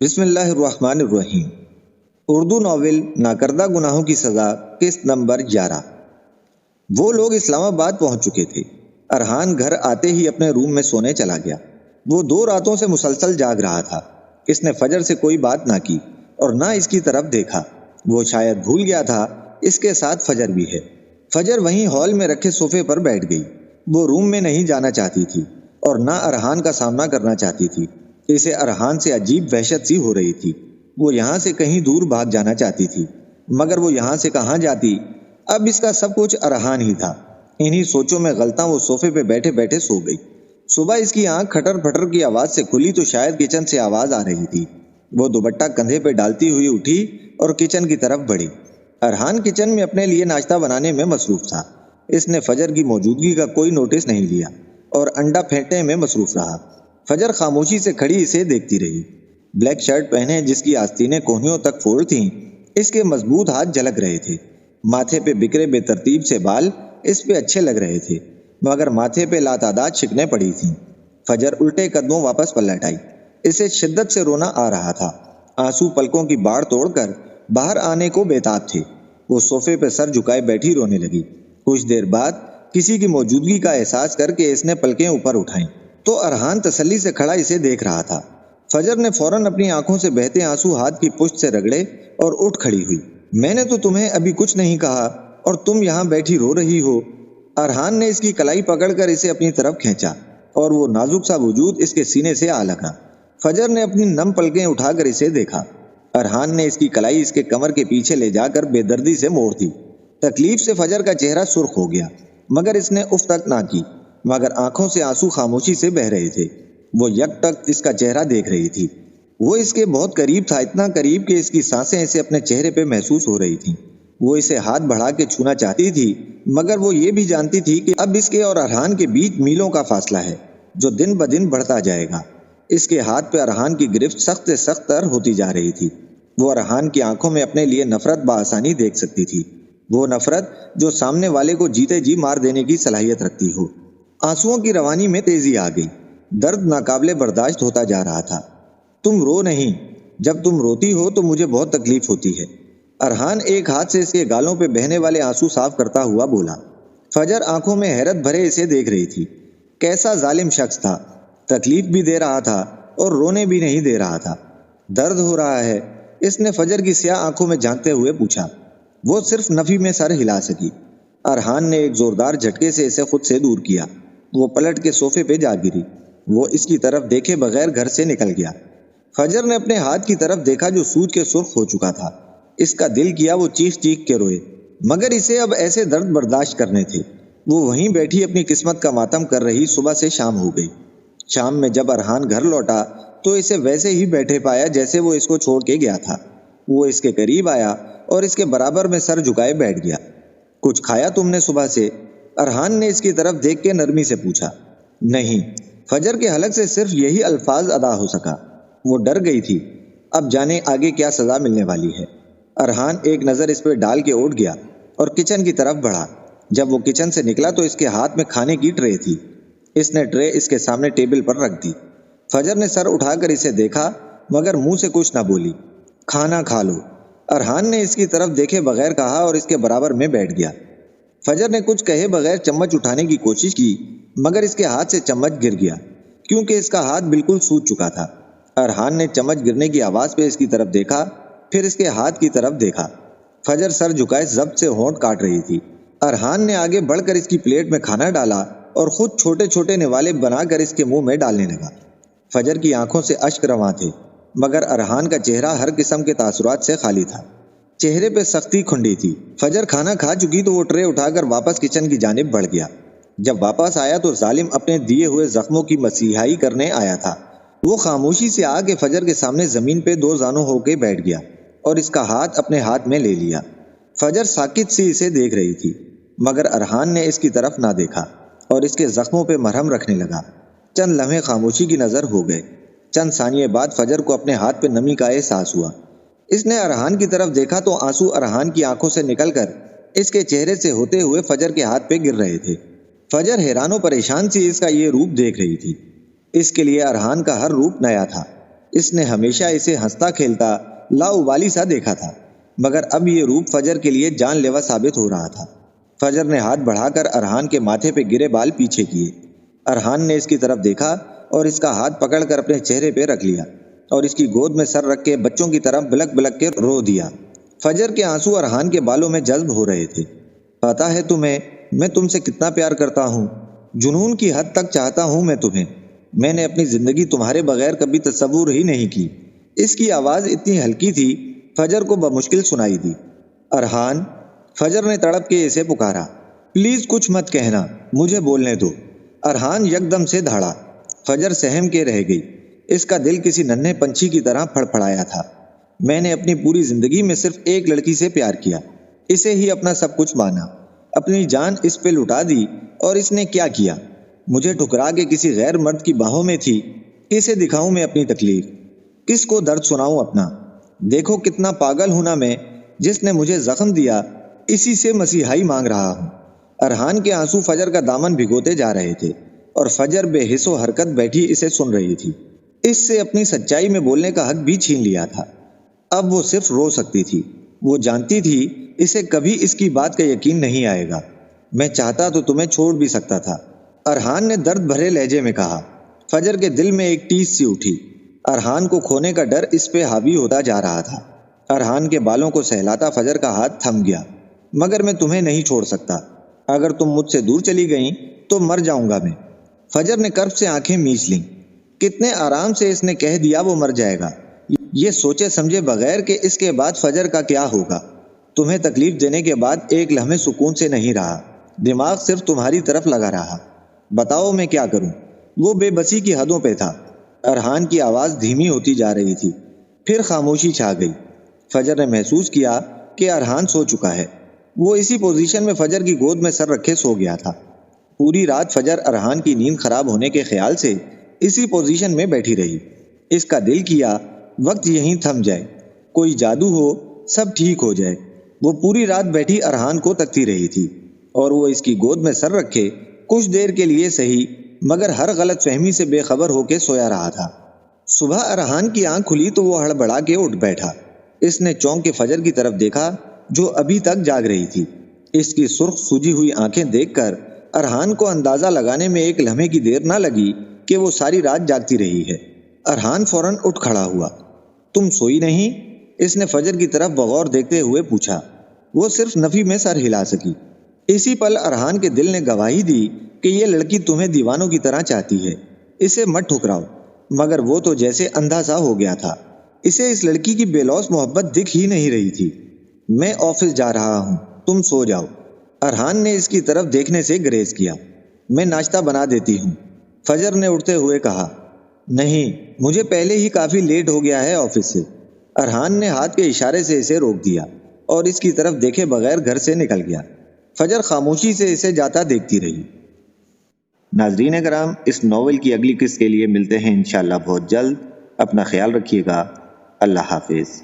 بسم اللہ الرحمن الرحیم۔ اردو ناول ناکردہ گناہوں کی سزا، قسط نمبر 11۔ وہ لوگ اسلام آباد پہنچ چکے تھے۔ ارحان گھر آتے ہی اپنے روم میں سونے چلا گیا۔ وہ 2 راتوں سے مسلسل جاگ رہا تھا۔ اس نے فجر سے کوئی بات نہ کی اور نہ اس کی طرف دیکھا۔ وہ شاید بھول گیا تھا اس کے ساتھ فجر بھی ہے۔ فجر وہیں ہال میں رکھے صوفے پر بیٹھ گئی۔ وہ روم میں نہیں جانا چاہتی تھی اور نہ ارحان کا سامنا کرنا چاہتی تھی۔ اسے ارحان سے عجیب وحشت سی ہو رہی تھی۔ وہ یہاں سے کہیں دور بھاگ جانا چاہتی تھی، مگر وہ یہاں سے کہاں جاتی؟ اب اس کا سب کچھ ارحان ہی تھا۔ انہی سوچوں میں غلطاں وہ صوفے پہ بیٹھے بیٹھے سو گئی۔ صبح اس کی آنکھ کھٹر پھٹر کی آواز سے کھلی تو شاید کچن سے آواز آ رہی تھی۔ وہ دوپٹہ کندھے پہ ڈالتی ہوئی اٹھی اور کچن کی طرف بڑھی۔ ارحان کچن میں اپنے لیے ناشتہ بنانے میں مصروف تھا۔ اس نے فجر کی موجودگی کا کوئی نوٹس نہیں لیا اور انڈا پھینٹنے میں مصروف رہا۔ فجر خاموشی سے کھڑی اسے دیکھتی رہی۔ بلیک شرٹ پہنے جس کی آستینیں کوہنیوں تک فولڈ تھیں، اس کے مضبوط ہاتھ جھلک رہے تھے۔ ماتھے پہ بکھرے بے ترتیب سے بال اس پہ اچھے لگ رہے تھے، مگر ماتھے پہ لاتعداد شکنیں پڑی تھیں۔ فجر الٹے قدموں واپس پلٹ آئی۔ اسے شدت سے رونا آ رہا تھا۔ آنسو پلکوں کی باڑ توڑ کر باہر آنے کو بےتاب تھے۔ وہ صوفے پہ سر جھکائے بیٹھی رونے لگی۔ کچھ دیر بعد کسی کی موجودگی کا احساس کر کے اس نے پلکیں اوپر اٹھائیں تو ارحان تسلی سے کھڑا اسے دیکھ رہا تھا۔ فجر نے فوراً اپنی آنکھوں سے بہتے آنسو ہاتھ کی پشت سے رگڑے اور اٹھ کھڑی ہوئی۔ میں نے تو تمہیں ابھی کچھ نہیں کہا اور تم یہاں بیٹھی رو رہی ہو۔ ارحان نے اس کی کلائی پکڑ کر اسے اپنی طرف کھینچا اور وہ نازک سا وجود اس کے سینے سے آ لگا۔ فجر نے اپنی نم پلکیں اٹھا کر اسے دیکھا۔ ارحان نے اس کی کلائی اس کے کمر کے پیچھے لے جا کر بے دردی سے موڑ دی۔ تکلیف سے فجر کا چہرہ سرخ ہو گیا، مگر اس نے اف تک نہ کی، مگر آنکھوں سے آنسو خاموشی سے بہہ رہے تھے۔ وہ یک ٹک اس کا چہرہ دیکھ رہی تھی۔ وہ اس کے بہت قریب تھا، اتنا قریب کہ اس کی سانسیں اسے اپنے چہرے پہ محسوس ہو رہی تھیں۔ وہ اسے ہاتھ بڑھا کے چھونا چاہتی تھی، مگر وہ یہ بھی جانتی تھی کہ اب اس کے اور ارحان کے بیچ میلوں کا فاصلہ ہے جو دن بدن بڑھتا جائے گا۔ اس کے ہاتھ پہ ارحان کی گرفت سخت سے سخت تر ہوتی جا رہی تھی۔ وہ ارحان کی آنکھوں میں اپنے لیے نفرت بآسانی دیکھ سکتی تھی، وہ نفرت جو سامنے والے کو جیتے جی مار دینے کی صلاحیت رکھتی ہو۔ آنسوؤں کی روانی میں تیزی آ گئی۔ درد ناقابل برداشت ہوتا جا رہا تھا۔ تم رو نہیں، جب تم روتی ہو تو مجھے بہت تکلیف ہوتی ہے۔ ارحان ایک ہاتھ سے اس کے گالوں پہ بہنے والے آنسو صاف کرتا ہوا بولا۔ فجر آنکھوں میں حیرت بھرے اسے دیکھ رہی تھی۔ کیسا ظالم شخص تھا، تکلیف بھی دے رہا تھا اور رونے بھی نہیں دے رہا تھا۔ درد ہو رہا ہے؟ اس نے فجر کی سیاہ آنکھوں میں جھانکتے ہوئے پوچھا۔ وہ صرف نفی میں سر ہلا سکی۔ ارحان نے ایک زوردار جھٹکے سے اسے خود سے دور کیا۔ وہ پلٹ کے صوفے پہ جا گری۔ وہ اس کی طرف دیکھے بغیر گھر سے نکل گیا۔ فجر نے اپنے ہاتھ کی طرف دیکھا جو سوج کے سرخ ہو چکا تھا۔ اس کا دل کیا وہ چیخ چیخ کے روئے، مگر اسے اب ایسے درد برداشت کرنے تھے۔ وہ وہیں بیٹھی اپنی قسمت کا ماتم کر رہی۔ صبح سے شام ہو گئی۔ شام میں جب ارحان گھر لوٹا تو اسے ویسے ہی بیٹھے پایا جیسے وہ اس کو چھوڑ کے گیا تھا۔ وہ اس کے قریب آیا اور اس کے برابر میں سر جھکائے بیٹھ گیا۔ کچھ کھایا تم نے صبح سے؟ ارحان نے اس کی طرف دیکھ کے نرمی سے پوچھا۔ نہیں۔ فجر کے حلق سے صرف یہی الفاظ ادا ہو سکا۔ وہ ڈر گئی تھی، اب جانے آگے کیا سزا ملنے والی ہے۔ ارحان ایک نظر اس پہ ڈال کے اٹھ گیا اور کچن کی طرف بڑھا۔ جب وہ کچن سے نکلا تو اس کے ہاتھ میں کھانے کی ٹرے تھی۔ اس نے ٹرے اس کے سامنے ٹیبل پر رکھ دی۔ فجر نے سر اٹھا کر اسے دیکھا، مگر منہ سے کچھ نہ بولی۔ کھانا کھا لو، ارحان نے اس کی طرف دیکھے بغیر کہا اور اس کے برابر میں بیٹھ گیا۔ فجر نے کچھ کہے بغیر چمچ اٹھانے کی کوشش کی، مگر اس کے ہاتھ سے چمچ گر گیا، کیونکہ اس کا ہاتھ بالکل سوج چکا تھا۔ ارحان نے چمچ گرنے کی آواز پہ اس کی طرف دیکھا، پھر اس کے ہاتھ کی طرف دیکھا۔ فجر سر جھکائے ضبط سے ہونٹ کاٹ رہی تھی۔ ارحان نے آگے بڑھ کر اس کی پلیٹ میں کھانا ڈالا اور خود چھوٹے چھوٹے نوالے بنا کر اس کے منہ میں ڈالنے لگا۔ فجر کی آنکھوں سے اشک رواں تھے، مگر ارحان کا چہرہ ہر قسم کے تاثرات سے خالی تھا۔ چہرے پہ سختی کھنڈی تھی۔ فجر کھانا کھا چکی تو وہ ٹرے اٹھا کر واپس کچن کی جانب بڑھ گیا۔ جب واپس آیا تو ظالم اپنے دیے ہوئے زخموں کی مسیحائی کرنے آیا تھا۔ وہ خاموشی سے آ کے فجر کے سامنے زمین پہ 2 زانوں ہو کے بیٹھ گیا اور اس کا ہاتھ اپنے ہاتھ میں لے لیا۔ فجر ساکت سی اسے دیکھ رہی تھی، مگر ارحان نے اس کی طرف نہ دیکھا اور اس کے زخموں پہ مرہم رکھنے لگا۔ چند لمحے خاموشی کی نظر ہو گئے۔ چند ثانیے بعد فجر کو اپنے ہاتھ پہ نمی کا احساس ہوا۔ اس نے ارحان کی طرف دیکھا تو آنسو ارحان کی آنکھوں سے نکل کر اس کے چہرے سے ہوتے ہوئے فجر کے ہاتھ پہ گر رہے تھے۔ فجر حیران و پریشان سی اس کا یہ روپ دیکھ رہی تھی۔ اس کے لیے ارحان کا ہر روپ نیا تھا۔ اس نے ہمیشہ اسے ہنستا کھیلتا لاؤبالی سا دیکھا تھا، مگر اب یہ روپ فجر کے لیے جان لیوا ثابت ہو رہا تھا۔ فجر نے ہاتھ بڑھا کر ارحان کے ماتھے پہ گرے بال پیچھے کیے۔ ارحان نے اس کی طرف دیکھا اور اس کا ہاتھ پکڑ کر اپنے چہرے پہ رکھ لیا اور اس کی گود میں سر رکھ کے بچوں کی طرح بلک بلک کے رو دیا۔ فجر کے آنسو ارحان کے بالوں میں جذب ہو رہے تھے۔ پتا ہے تمہیں میں تم سے کتنا پیار کرتا ہوں، جنون کی حد تک چاہتا ہوں میں تمہیں، میں نے اپنی زندگی تمہارے بغیر کبھی تصور ہی نہیں کی۔ اس کی آواز اتنی ہلکی تھی فجر کو بمشکل سنائی دی۔ ارحان، فجر نے تڑپ کے اسے پکارا، پلیز کچھ مت کہنا، مجھے بولنے دو۔ ارحان یکدم سے دھاڑا۔ فجر سہم کے رہ گئی۔ اس کا دل کسی ننھے پنچھی کی طرح پھڑ پھڑایا تھا۔ میں نے اپنی پوری زندگی میں صرف ایک لڑکی سے پیار کیا، اسے ہی اپنا سب کچھ مانا، اپنی جان اس پہ لٹا دی، اور اس نے کیا کیا؟ مجھے ٹھکرا کے کسی غیر مرد کی باہوں میں تھی۔ کسے دکھاؤں میں اپنی تکلیف، کس کو درد سناؤں اپنا؟ دیکھو کتنا پاگل ہوں نا میں، جس نے مجھے زخم دیا اسی سے مسیحائی مانگ رہا ہوں۔ ارحان کے آنسو فجر کا دامن بھگوتے جا رہے تھے اور فجر بے حس و حرکت بیٹھی اسے سن رہی تھی۔ اس سے اپنی سچائی میں بولنے کا حق بھی چھین لیا تھا۔ اب وہ صرف رو سکتی تھی۔ وہ جانتی تھی اسے کبھی اس کی بات کا یقین نہیں آئے گا۔ میں چاہتا تو تمہیں چھوڑ بھی سکتا تھا، ارحان نے درد بھرے لہجے میں کہا۔ فجر کے دل میں ایک ٹیس سی اٹھی۔ ارحان کو کھونے کا ڈر اس پہ حاوی ہوتا جا رہا تھا۔ ارحان کے بالوں کو سہلاتا فجر کا ہاتھ تھم گیا۔ مگر میں تمہیں نہیں چھوڑ سکتا، اگر تم مجھ سے دور چلی گئیں تو مر جاؤں گا میں۔ فجر نے کرب سے آنکھیں میچ لیں۔ کتنے آرام سے اس نے کہہ دیا وہ مر جائے گا، یہ سوچے سمجھے بغیر کہ اس کے بعد فجر کا کیا ہوگا۔ تمہیں تکلیف دینے کے بعد ایک لمحے سکون سے نہیں رہا، دماغ صرف تمہاری طرف لگا رہا۔ بتاؤ میں کیا کروں؟ وہ بے بسی کی حدوں پہ تھا۔ ارحان کی آواز دھیمی ہوتی جا رہی تھی۔ پھر خاموشی چھا گئی۔ فجر نے محسوس کیا کہ ارحان سو چکا ہے۔ وہ اسی پوزیشن میں فجر کی گود میں سر رکھے سو گیا تھا۔ پوری رات فجر ارحان کی نیند خراب ہونے کے خیال سے اسی پوزیشن میں بیٹھی رہی۔ اس کا دل کیا وقت یہیں تھم جائے، کوئی جادو ہو، سب ٹھیک ہو جائے۔ وہ پوری رات بیٹھی ارحان کو تکتی رہی تھی اور وہ اس کی گود میں سر رکھے کچھ دیر کے لیے صحیح مگر ہر غلط فہمی سے بے خبر ہو کے سویا رہا تھا۔ صبح ارحان کی آنکھ کھلی تو وہ ہڑبڑا کے اٹھ بیٹھا۔ اس نے چونک کے فجر کی طرف دیکھا جو ابھی تک جاگ رہی تھی۔ اس کی سرخ سوجی ہوئی آنکھیں دیکھ کر ارحان کو اندازہ لگانے میں ایک لمحے کی دیر نہ لگی کہ وہ ساری رات جاگتی رہی ہے۔ ارحان فوراً اٹھ کھڑا ہوا۔ تم سوئی نہیں؟ اس نے فجر کی طرف بغور دیکھتے ہوئے پوچھا۔ وہ صرف نفی میں سر ہلا سکی۔ اسی پل ارحان کے دل نے گواہی دی کہ یہ لڑکی تمہیں دیوانوں کی طرح چاہتی ہے، اسے مت ٹھکراؤ۔ مگر وہ تو جیسے اندھا سا ہو گیا تھا، اسے اس لڑکی کی بے لوث محبت دکھ ہی نہیں رہی تھی۔ میں آفس جا رہا ہوں، تم سو جاؤ۔ ارحان نے اس کی طرف دیکھنے سے گریز کیا۔ میں ناشتہ بنا دیتی ہوں، فجر نے اٹھتے ہوئے کہا۔ نہیں، مجھے پہلے ہی کافی لیٹ ہو گیا ہے آفس سے۔ ارحان نے ہاتھ کے اشارے سے اسے روک دیا اور اس کی طرف دیکھے بغیر گھر سے نکل گیا۔ فجر خاموشی سے اسے جاتا دیکھتی رہی۔ ناظرین کرام، اس ناول کی اگلی قسط کے لیے ملتے ہیں انشاءاللہ بہت جلد۔ اپنا خیال رکھیے گا۔ اللہ حافظ۔